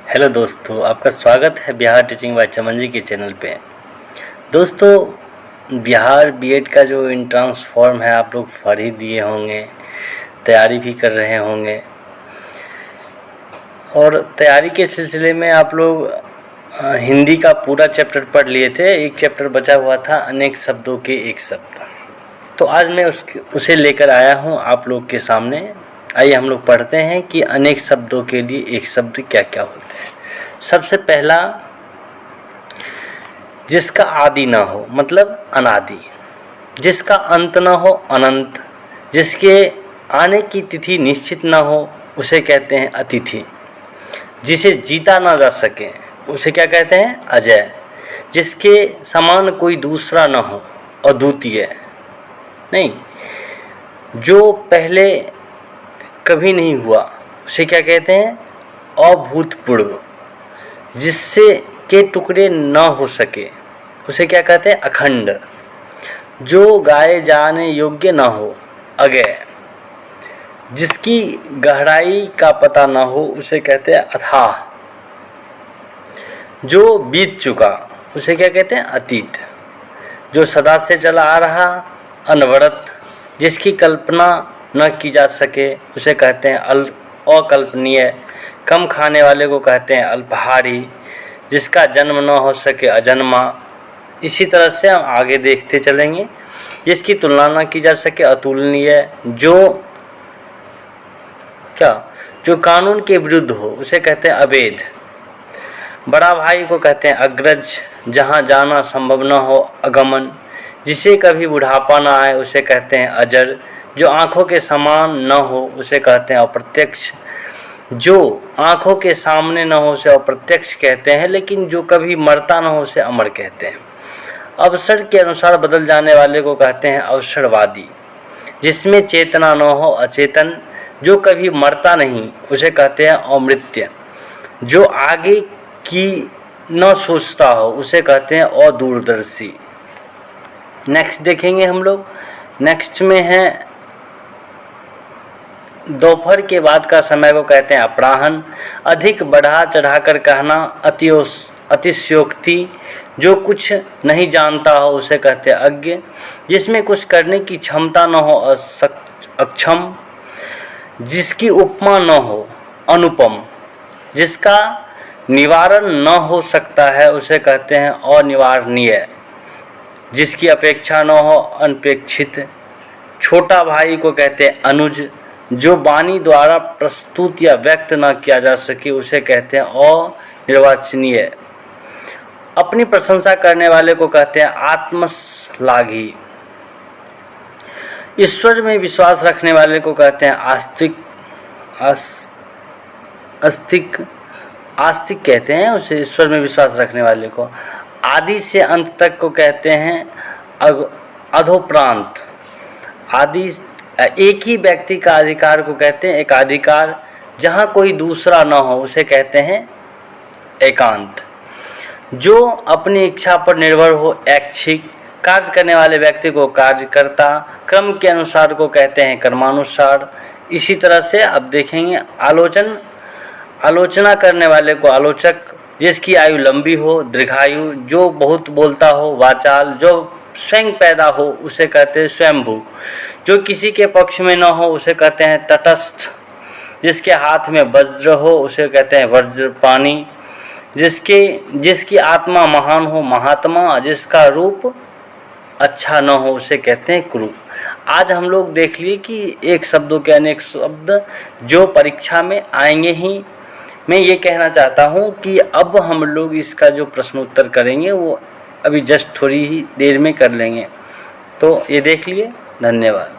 Hello दोस्तों, आपका स्वागत है बिहार टीचिंग बाय चमन जी के चैनल पे। दोस्तों, बिहार बीएड का जो एंट्रेंस फॉर्म है आप लोग भर ही दिए होंगे, तैयारी भी कर रहे होंगे। और तैयारी के सिलसिले में आप लोग हिंदी का पूरा चैप्टर पढ़ लिए थे। एक चैप्टर बचा हुआ था, अनेक शब्दों के एक शब्द। तो आज मैं उसे लेकर आया हूँ आप लोग के सामने। आइए हम लोग पढ़ते हैं कि अनेक शब्दों के लिए एक शब्द क्या क्या होते हैं। सबसे पहला, जिसका आदि ना हो मतलब अनादि, जिसका अंत ना हो अनंत, जिसके आने की तिथि निश्चित ना हो उसे कहते हैं अतिथि, जिसे जीता ना जा सके उसे क्या कहते हैं अजय, जिसके समान कोई दूसरा ना हो अद्वितीय नहीं, जो पहले कभी नहीं हुआ उसे क्या कहते हैं अभूतपूर्व, जिससे के टुकड़े न हो सके उसे क्या कहते हैं अखंड, जो गाए जाने योग्य न हो अगेय, जिसकी गहराई का पता न हो उसे कहते हैं अथाह, जो बीत चुका उसे क्या कहते हैं अतीत, जो सदा से चला आ रहा अनवरत, जिसकी कल्पना न की जा सके उसे कहते हैं अकल्पनीय, कम खाने वाले को कहते हैं अल्पाहारी, जिसका जन्म न हो सके अजन्मा। इसी तरह से हम आगे देखते चलेंगे। जिसकी तुलना न की जा सके अतुलनीय, जो कानून के विरुद्ध हो उसे कहते हैं अवैध। बड़ा भाई को कहते हैं अग्रज, जहाँ जाना संभव न हो अगमन, जिसे कभी बुढ़ापा न आए उसे कहते हैं अजर, जो आँखों के समान न हो उसे कहते हैं अप्रत्यक्ष, जो आँखों के सामने न हो उसे अप्रत्यक्ष कहते हैं, लेकिन जो कभी मरता न हो उसे अमर कहते हैं। अवसर के अनुसार बदल जाने वाले को कहते हैं अवसरवादी, जिसमें चेतना न हो अचेतन, जो कभी मरता नहीं उसे कहते हैं अमृत्य, जो आगे की न सोचता हो उसे कहते हैं अदूरदर्शी। नेक्स्ट देखेंगे हम लोग। नेक्स्ट में है दोपहर के बाद का समय को कहते हैं अपराह्न, अधिक बढ़ा चढ़ाकर कहना अतिशयोक्ति, जो कुछ नहीं जानता हो उसे कहते हैं अज्ञ, जिसमें कुछ करने की क्षमता न हो अक्षम, जिसकी उपमा न हो अनुपम, जिसका निवारण न हो सकता है उसे कहते हैं अनिवारणीय, जिसकी अपेक्षा न हो अनपेक्षित। छोटा भाई को कहते हैं अनुज, जो वाणी द्वारा प्रस्तुत या व्यक्त न किया जा सके उसे कहते हैं अनिर्वचनीय। अपनी प्रशंसा करने वाले को कहते हैं आत्मश्लाघी। ईश्वर में विश्वास रखने वाले को कहते हैं आस्तिक कहते हैं उसे, ईश्वर में विश्वास रखने वाले को। आदि से अंत तक को कहते हैं अधोप्रांत। आदि एक ही व्यक्ति का अधिकार को कहते हैं एकाधिकार, जहाँ कोई दूसरा न हो उसे कहते हैं एकांत, जो अपनी इच्छा पर निर्भर हो ऐच्छिक, कार्य करने वाले व्यक्ति को कार्यकर्ता, क्रम के अनुसार को कहते हैं कर्मानुसार। इसी तरह से अब देखेंगे आलोचना करने वाले को आलोचक, जिसकी आयु लंबी हो दीर्घायु, जो बहुत बोलता हो वाचाल, जो स्वयं पैदा हो उसे कहते हैं स्वयंभू, जो किसी के पक्ष में न हो उसे कहते हैं तटस्थ, जिसके हाथ में वज्र हो उसे कहते हैं वज्रपाणी, जिसकी आत्मा महान हो महात्मा, जिसका रूप अच्छा न हो उसे कहते हैं कुरूप। आज हम लोग देख लिए कि एक शब्दों के अनेक शब्द जो परीक्षा में आएंगे ही। मैं ये कहना चाहता हूँ कि अब हम लोग इसका जो प्रश्न उत्तर करेंगे वो अभी जस्ट थोड़ी ही देर में कर लेंगे। तो ये देख लिए, धन्यवाद।